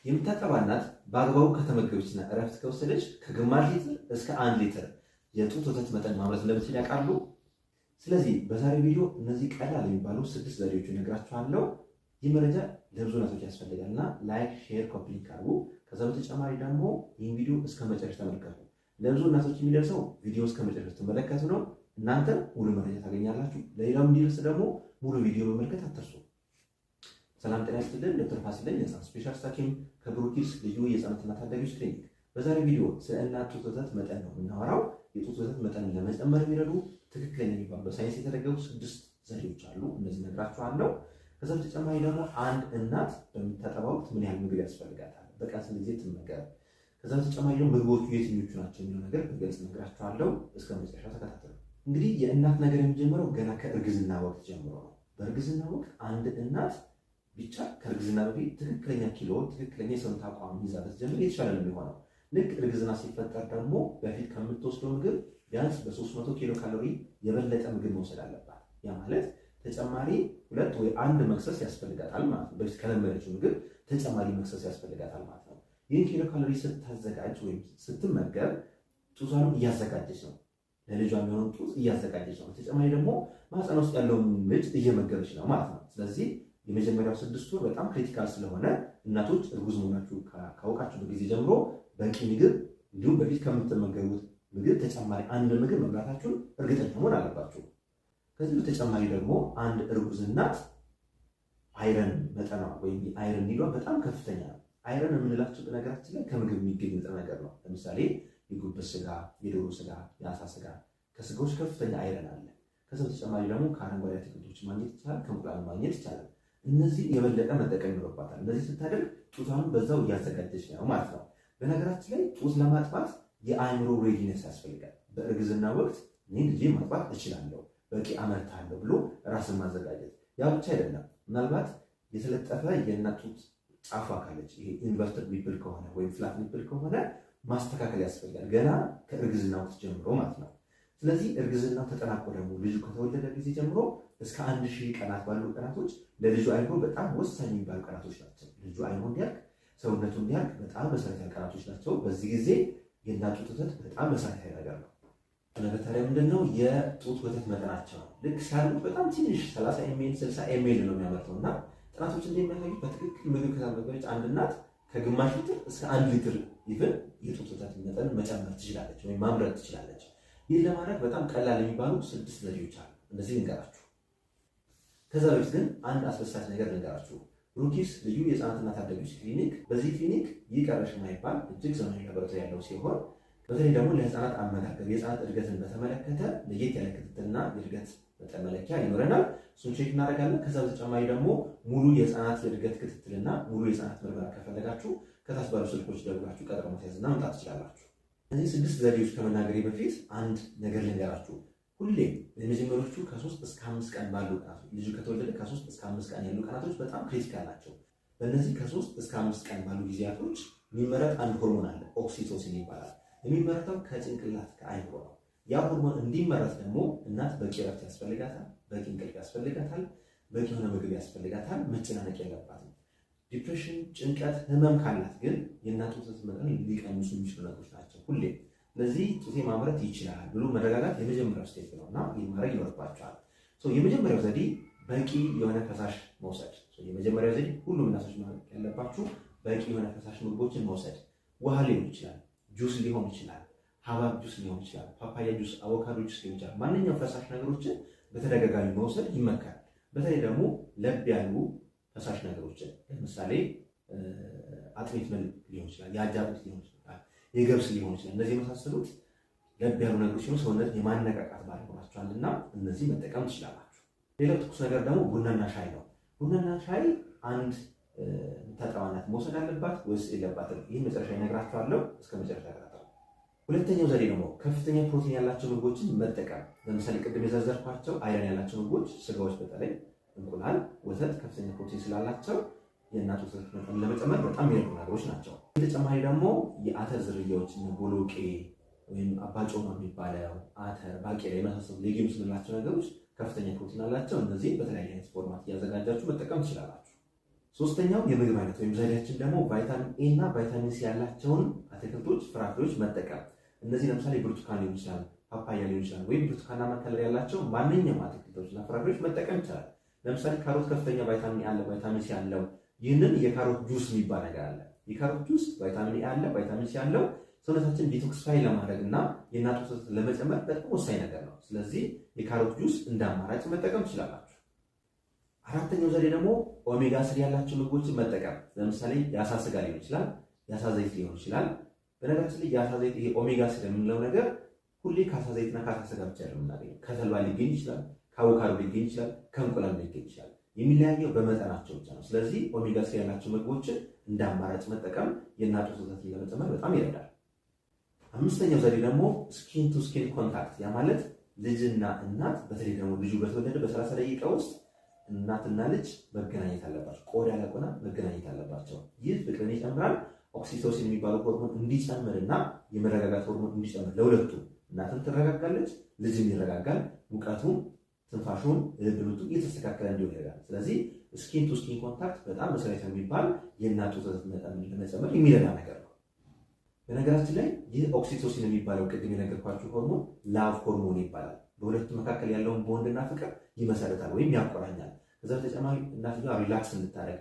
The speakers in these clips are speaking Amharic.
የምታጠባ እናት በአግባቡ ከተመገበችና እረፍት ከወሰደች ከግማሽ ሊትር እስከ 1 ሊትር የጡት ወተት መጠን ማምረት እንደምትችል ያውቃሉ? ስለዚህ በዛሬው ቪዲዮ እነዚህ ቀላል የሚባሉ 6 ዘዴዎችን እነግራችኋለሁ። ይህ መረጃ ለብዙ እናቶች ያስፈልጋልና ላይክ፣ ሼር፣ ኮፒ ሊንክ አድርጉ። ከዛ በተጨማሪ ደግሞ ይህን ቪዲዮ እስከ መጨረሻ ተመልከቱ። ለብዙ እናቶች የሚደርሰው ቪዲዮ እስከ መጨረሻ ተመለከቱ ነው። እናንተ ሙሉ መረጃ ታገኛላችሁ። ለሌላው እንዲደርስ ደግሞ ሙሉ ቪዲዮ መመልከት አትርሱ። ሰላም ጤና ይስጥልን። ዶክተር ፋሲል ነኝ፣ የህፃናት ስፔሻሊስት ሐኪም ከብሩክ ኪድስ ልዩ የህፃናትና ታዳጊዎች ክሊኒክ። በዛሬው ቪዲዮ ስለ እናት ጡት ወተት መጠን ነው የምናወራው። የጡት ወተት መጠንን ለመጨመር የሚረዱ ትክክለኛ የሚባሉ በሳይንስ የተደገፉ 6 ዘዴዎች አሉ። እነዚህ እነግራችኋለሁ። ከዛ በተጨማሪ ደግሞ አንድ እናት በምታጠባ ወቅት ምን ያህል ምግብ ያስፈልጋታል፣ በቀን ስንት ጊዜ ትመገብ፣ ከዛ በተጨማሪ ደግሞ ምግቦቹ የትኞቹ ናቸው የሚለው ነገር በግልጽ እነግራችኋለሁ። እስከ መጨረሻ ተከታተሉ። እንግዲህ የእናት ነገር የሚጀምረው ገና ከእርግዝና ወቅት ጀምሮ ነው። በእርግዝና ወቅት አንድ እናት ብቻ ከእርግዝና በፊት ትክክለኛ ኪሎ፣ ትክክለኛ የሰውነት አቋም ይዛ ብትጀምር የተሻለ ነው የሚሆነው። ልክ እርግዝና ሲፈጠር ደግሞ በፊት ከምትወስደው ምግብ ቢያንስ በ300 ኪሎ ካሎሪ የበለጠ ምግብ መውሰድ አለባት። ያ ማለት ተጨማሪ 2 ወይ 1 መክሰስ ያስፈልጋታል ማለት ነው። በፊት ከለመደችው ምግብ ተጨማሪ መክሰስ ያስፈልጋታል ማለት ነው። ይህን ኪሎ ካሎሪ ስታዘጋጅ ወይም ስትመገብ ጡቷንም እያዘጋጀች ነው፣ ለልጇ የሚሆነው ጡት እያዘጋጀች ነው። ተጨማሪ ደግሞ ማህፀን ውስጥ ያለውን ልጅ እየመገበች ነው ማለት ነው። ስለዚህ የመጀመሪያው 6 ወር በጣም ክሪቲካል ስለሆነ እናቶች እርጉዝ መሆናችሁ ካወቃችሁበት ጊዜ ጀምሮ በቂ ምግብ እንዲሁም በፊት ከምትመገቡት ምግብ ተጨማሪ 1 ምግብ መብላታችሁን እርግጠኛ መሆን አለባችሁ። ከዚህ በተጨማሪ ደግሞ አንድ እርጉዝ እናት አይረን መጠኗ ወይም አይረን ኒዷ በጣም ከፍተኛ ነው። አይረን የምንላቸው በነገራችን ላይ ከምግብ የሚገኝ ንጥረ ነገር ነው። ለምሳሌ የጉበት ስጋ፣ የዶሮ ስጋ፣ የአሳ ስጋ፣ ከስጋዎች ከፍተኛ አይረን አለ። ከዛ በተጨማሪ ደግሞ ከአረንጓዴ አትክልቶች ማግኘት ይቻላል፣ ከእንቁላል ማግኘት ይቻላል። እነዚህ የበለጠ መጠቀም ይኖርባታል። እነዚህ ስታደርግ ጡቷን በዛው እያዘጋጀች ነው ማለት ነው። በነገራችን ላይ ጡት ለማጥባት የአእምሮ ሬዲነስ ያስፈልጋል። በእርግዝና ወቅት እኔ ልጄ ማጥባት እችላለሁ፣ በቂ አመርታለሁ ብሎ ራስን ማዘጋጀት። ያ ብቻ አይደለም። ምናልባት የተለጠፈ የእናት ጡት ጫፏ ካለች፣ ይሄ ኢንቨርትድ ኒፕል ከሆነ ወይም ፍላት ኒፕል ከሆነ ማስተካከል ያስፈልጋል፣ ገና ከእርግዝና ወቅት ጀምሮ ማለት ነው። ስለዚህ እርግዝናው ተጠናቆ ደግሞ ልጁ ከተወለደ ጊዜ ጀምሮ እስከ 1000 ቀናት ባሉ ቀናቶች ለልጁ አይምሮ በጣም ወሳኝ የሚባሉ ቀናቶች ናቸው። ልጁ አይምሮ እንዲያድግ፣ ሰውነቱ እንዲያድግ በጣም መሰረታዊ ቀናቶች ናቸው። በዚህ ጊዜ የእናት ጡት ወተት በጣም መሰረታዊ ነገር ነው። ነገር ታዲያ ምንድነው የጡት ወተት መጠናቸው ነው። ልክ ሲያሉት በጣም ትንሽ 30 ኤምኤል 60 ኤምኤል ነው የሚያመርተው እና ጥናቶች እንደሚያሳዩት በትክክል ምግብ ከተመገበች አንድ እናት ከግማሽ ሊትር እስከ 1 ሊትር ይፍን የጡት ወተት መጠን መጨመር ትችላለች ወይም ማምረት ትችላለች። ይህን ለማድረግ በጣም ቀላል የሚባሉ 6 ዘዴዎች አሉ። እነዚህ ልንገራችሁ። ከዛ በፊት ግን አንድ አስደሳች ነገር ልንገራችሁ። ብሩክ ኪድስ ልዩ የህፃናትና ታዳጊዎች ክሊኒክ፣ በዚህ ክሊኒክ ይቀርሽ የማይባል እጅግ ዘመናዊ ላቦራቶሪ ያለው ሲሆን በተለይ ደግሞ ለህፃናት አመጋገብ፣ የህፃናት እድገትን በተመለከተ ለየት ያለ ክትትልና የእድገት መጠን መለኪያ ይኖረናል። እሱን ቼክ እናደርጋለን። ከዛ በተጨማሪ ደግሞ ሙሉ የህፃናት የእድገት ክትትልና ሙሉ የህፃናት ምርመራ ከፈለጋችሁ ከታች ባሉ ስልኮች ደውላችሁ ቀጠሮ ማስያዝና መምጣት ትችላላችሁ። እነዚህ 6 ዘዴዎች ከመናገሬ በፊት አንድ ነገር ልንገራችሁ። ሁሌም የመጀመሪያዎቹ ከ3 እስከ 5 ቀን ባሉ ቀናቶች፣ ልጁ ከተወለደ ከ3 እስከ 5 ቀን ያሉ ቀናቶች በጣም ክሪቲካል ናቸው። በእነዚህ ከ3 እስከ 5 ቀን ባሉ ጊዜያቶች የሚመረት አንድ ሆርሞን አለ፣ ኦክሲቶሲን ይባላል። የሚመረተው ከጭንቅላት ከአይምሮ ነው። ያ ሆርሞን እንዲመረት ደግሞ እናት በቂ እረፍት ያስፈልጋታል፣ በቂ እንቅልፍ ያስፈልጋታል፣ በቂ የሆነ ምግብ ያስፈልጋታል። መጨናነቅ የለባትም። ዲፕሬሽን፣ ጭንቀት፣ ህመም ካላት ግን የእናት ጡት ወተት መጠን ሊቀንሱ የሚችሉ ነገሮች ናቸው ሁሌም። ስለዚህ ጡቴ ማምረት ይችላል ብሎ መረጋጋት የመጀመሪያው ስቴፕ ነው እና ይህ ማድረግ ይኖርባቸዋል። የመጀመሪያው ዘዴ በቂ የሆነ ፈሳሽ መውሰድ። የመጀመሪያው ዘዴ ሁሉም እናቶች ማድረግ ያለባችሁ በቂ የሆነ ፈሳሽ ምግቦችን መውሰድ። ውሃ ሊሆን ይችላል፣ ጁስ ሊሆን ይችላል፣ ሀባብ ጁስ ሊሆን ይችላል፣ ፓፓያ ጁስ፣ አቮካዶ ጁስ ሊሆን ይችላል። ማንኛውም ፈሳሽ ነገሮችን በተደጋጋሚ መውሰድ ይመከራል። በተለይ ደግሞ ለብ ያሉ ፈሳሽ ነገሮችን ለምሳሌ አጥሚት ሊሆን ይችላል፣ የአጃ አጥሚት ሊሆን ይችላል፣ የገብስ ሊሆን ይችላል። እነዚህ የመሳሰሉት ለብ ያሉ ነገሮች ሲሆኑ ሰውነት የማነቃቃት ባህሪ ይኖራቸዋል እና እነዚህ መጠቀም ትችላላችሁ። ሌላው ትኩስ ነገር ደግሞ ቡናና ሻይ ነው። ቡናና ሻይ አንድ የምታጠባ እናት መውሰድ አለባት ወይስ የለባትም? ይህን መጨረሻ እነግራችኋለሁ። እስከ መጨረሻ ተከታተሉ። ሁለተኛው ዘዴ ደግሞ ከፍተኛ ፕሮቲን ያላቸው ምግቦችን መጠቀም። ለምሳሌ ቅድም የዘረዘርኳቸው አይረን ያላቸው ምግቦች፣ ስጋዎች፣ በተለይ እንቁላል፣ ወተት ከፍተኛ ፕሮቲን ስላላቸው የእናት ወተት መጠን ለመጨመር በጣም የሚረዱ ነገሮች ናቸው። በተጨማሪ ደግሞ የአተር ዝርያዎች ቦሎቄ ወይም አባጮማ የሚባለው አተር፣ ባቄላ የመሳሰሉ ሌጊምስ የምንላቸው ነገሮች ከፍተኛ ፕሮቲን አላቸው። እነዚህ በተለያየ አይነት ፎርማት እያዘጋጃችሁ መጠቀም ትችላላችሁ። ሶስተኛው የምግብ አይነት ወይም ዘዴያችን ደግሞ ቫይታሚን ኤ እና ቫይታሚን ሲ ያላቸውን አትክልቶች፣ ፍራፍሬዎች መጠቀም። እነዚህ ለምሳሌ ብርቱካን ሊሆን ይችላል፣ ፓፓያ ሊሆን ይችላል፣ ወይም ብርቱካናማ ከለር ያላቸው ማንኛውም አትክልቶችና ፍራፍሬዎች መጠቀም ይቻላል። ለምሳሌ ካሮት ከፍተኛ ቫይታሚን ኤ አለ፣ ቫይታሚን ሲ አለው። ይህንን የካሮት ጁስ የሚባል ነገር አለ። የካሮት ጁስ ቫይታሚን ኤ አለ፣ ቫይታሚን ሲ አለው። ሰውነታችን ዲቶክስፋይ ለማድረግ እና የእናት ወተት ለመጨመር በጣም ወሳኝ ነገር ነው። ስለዚህ የካሮት ጁስ እንደ አማራጭ መጠቀም ትችላላችሁ። አራተኛው ዘዴ ደግሞ ኦሜጋ ስሪ ያላቸው ምግቦችን መጠቀም። ለምሳሌ የአሳ ስጋ ሊሆን ይችላል፣ የአሳ ዘይት ሊሆን ይችላል። በነገራችን ላይ የአሳ ዘይት ይሄ ኦሜጋ ስሪ የምንለው ነገር ሁሌ ከአሳ ዘይትና ከአሳ ስጋ ብቻ ነው የምናገኘው። ከተልባ ሊገኝ ይችላል፣ ከአቮካዶ ሊገኝ ይችላል፣ ከእንቁላል ሊገኝ ይችላል። የሚለያየው በመጠናቸው ብቻ ነው። ስለዚህ ኦሜጋ ስሪ ያላቸው ምግቦችን እንደ አማራጭ መጠቀም የእናት ወተትን ለመጨመር በጣም ይረዳል። አምስተኛው ዘዴ ደግሞ ስኪን ቱ ስኪን ኮንታክት፣ ያ ማለት ልጅና እናት በተለይ ደግሞ ልጁ በተወለደ በ30 ደቂቃ ውስጥ እናትና ልጅ መገናኘት አለባቸው። ቆዳ ለቆዳ መገናኘት አለባቸው። ይህ ፍቅርን ይጨምራል። ኦክሲቶሲን የሚባለው ሆርሞን እንዲጨምርና የመረጋጋት ሆርሞን እንዲጨምር ለሁለቱ እናትም ትረጋጋለች፣ ልጅም ይረጋጋል። ሙቀቱም፣ ትንፋሹም፣ ልብ ምቱ እየተስተካከለ እንዲሆን ይረዳል። ስለዚህ ስኪን ቱ ስኪን ኮንታክት በጣም መሰረታዊ የሚባል የእናት ወተት መጠን ለመጨመር የሚረዳ ነገር ነው። በነገራችን ላይ ይህ ኦክሲቶሲን የሚባለው ቅድም የነገርኳችሁ ሆርሞን ላቭ ሆርሞን ይባላል። በሁለቱ መካከል ያለውን ቦንድና ፍቅር ይመሰረታል ወይም ያቆራኛል። ከዛ በተጨማሪ እናትየዋ ሪላክስ እንድታደርግ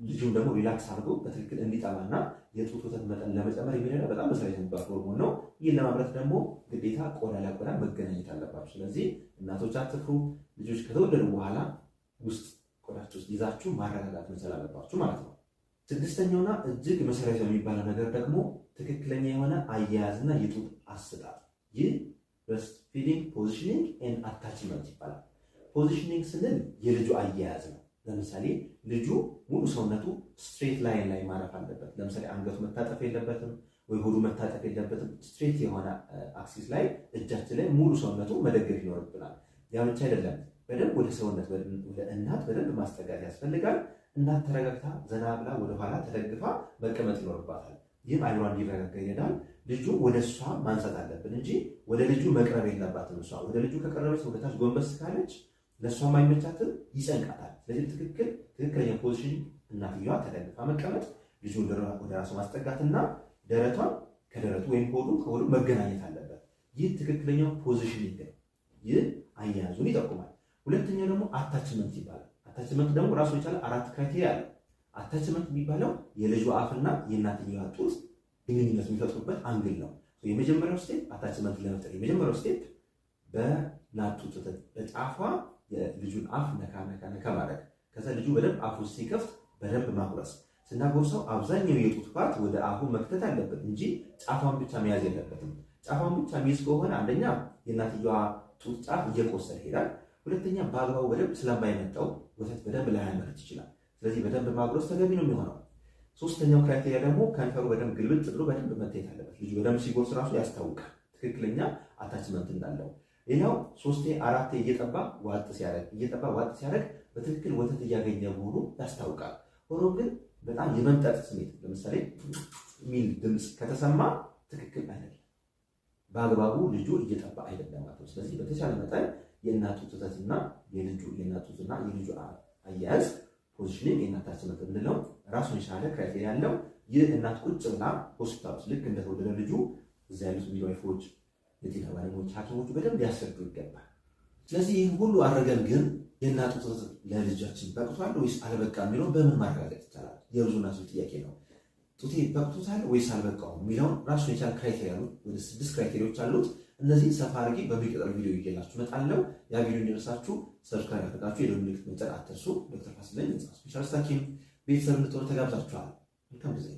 ልጁም ደግሞ ሪላክስ አድርጎ በትክክል እንዲጠባና የጡት ወተት መጠን ለመጨመር የሚረዳ በጣም መሰረታዊ የሚባል ሆርሞን ነው። ይህን ለማምረት ደግሞ ግዴታ ቆዳ ለቆዳ መገናኘት አለባቸው። ስለዚህ እናቶች አትፍሩ። ልጆች ከተወለዱ በኋላ ውስጥ ቆዳቸው ውስጥ ይዛችሁ ማረጋጋት መቻል አለባችሁ ማለት ነው። ስድስተኛውና እጅግ መሰረታዊ የሚባለው ነገር ደግሞ ትክክለኛ የሆነ አያያዝና የጡት አሰጣጥ። ይህ ብሬስት ፊዲንግ ፖዚሽኒንግ ኤንድ አታችመንት ይባላል። ፖዚሽኒንግ ስንል የልጁ አያያዝ ነው። ለምሳሌ ልጁ ሙሉ ሰውነቱ ስትሬት ላይን ላይ ማረፍ አለበት። ለምሳሌ አንገቱ መታጠፍ የለበትም ወይ ሆዱ መታጠፍ የለበትም። ስትሬት የሆነ አክሲስ ላይ እጃችን ላይ ሙሉ ሰውነቱ መደገፍ ይኖርብናል። ያ ብቻ አይደለም፣ በደንብ ወደ ሰውነት ወደ እናት በደንብ ማስጠጋት ያስፈልጋል። እናት ተረጋግታ ዘና ብላ ወደኋላ ተደግፋ መቀመጥ ይኖርባታል። ይህም አይኗ እንዲረጋጋ ይረዳል። ልጁ ወደ እሷ ማንሳት አለብን እንጂ ወደ ልጁ መቅረብ የለባትም። እሷ ወደ ልጁ ከቀረበች ወደታች ጎንበስ ካለች ለእሷ ማይመቻትን ይጨንቃታል። ስለዚህ ትክክለኛ ፖዚሽን እናትየዋ ተደግፋ መቀመጥ፣ ልጁ ወደ ራሱ ማስጠጋትና ደረቷን ከደረቱ ወይም ከሆዱ መገናኘት አለበት። ይህ ትክክለኛው ፖዚሽኒንግ ነው። ይህ አያያዙን ይጠቁማል። ሁለተኛው ደግሞ አታችመንት ይባላል። አታችመንት ደግሞ ራሱ የቻለ 4 ክራይቴሪያ አለ። አታችመንት የሚባለው የልጁ አፍና የእናትየዋ ጡት ግንኙነት የሚፈጥሩበት አንግል ነው። የመጀመሪያው ስቴፕ አታችመንት ለመፍጠር የመጀመሪያው ስቴፕ በእናት ጡት በጫፏ የልጁን አፍ ነካ ማድረግ። ከዛ ልጁ በደንብ አፉ ሲከፍት በደንብ ማጉረስ። ስናጎርሰው አብዛኛው የጡት ፓርት ወደ አፉ መክተት አለበት እንጂ ጫፏን ብቻ መያዝ የለበትም። ጫፏን ብቻ የሚይዝ ከሆነ አንደኛ የእናትየዋ ጡት ጫፍ እየቆሰለ ይሄዳል። ሁለተኛ በአግባቡ በደንብ ስለማይመጣው ወተት በደንብ ላያመርት ይችላል። ስለዚህ በደንብ ማጉረስ ተገቢ ነው የሚሆነው። ሶስተኛው ክራይቴሪያ ደግሞ ከንፈሩ በደንብ ግልብጥ ብሎ በደንብ መታየት አለበት። ልጁ በደንብ ሲጎርስ ራሱ ያስታውቃል ትክክለኛ አታችመንት እንዳለው። ሌላው 3-4 እየጠባ ዋጥ ሲያደርግ በትክክል ወተት እያገኘ መሆኑ ያስታውቃል። ሆኖም ግን በጣም የመምጠጥ ስሜት ለምሳሌ ሚል ድምፅ ከተሰማ ትክክል አይደለም፣ በአግባቡ ልጁ እየጠባ አይደለም ማለት ነው። ስለዚህ በተቻለ መጠን የእናቱ ወተትና የልጁ አያያዝ ፖዚሽኒንግ የእናት አታችመንት የምንለው ራሱን የቻለ ክራይቴሪያ ያለው። ይህ እናት ቁጭ ብላ ሆስፒታል ውስጥ ልክ እንደተወለደ ልጁ እዛ ያሉት ሚድዋይፎች፣ የጤና ባለሙያዎች፣ ሐኪሞቹ በደንብ ሊያስረዱ ይገባል። ስለዚህ ይህን ሁሉ አድርገን ግን የእናት ወተት ለልጃችን በቅቷል ወይስ አልበቃም የሚለውን በምን ማረጋገጥ ይቻላል? የብዙ እናቶች ጥያቄ ነው። ጡቴ በቅቶታል ወይስ አልበቃውም የሚለውን ራሱን የቻለ ክራይቴሪያ ነው። ወደ 6 ክራይቴሪያዎች አሉት። እነዚህ ሰፋ አድርጌ በሚቀጥለው ቪዲዮ ይዤላችሁ እመጣለሁ። ያ ቪዲዮ እንዲደርሳችሁ ሰብስክራይብ አድርጋችሁ የደወል ምልክት መጫን አትርሱ። ዶክተር ፋሲል ነኝ፣ ስፔሻሊስት ሐኪም። ቤተሰብ እንድትሆኑ ተጋብዛችኋል። መልካም ጊዜ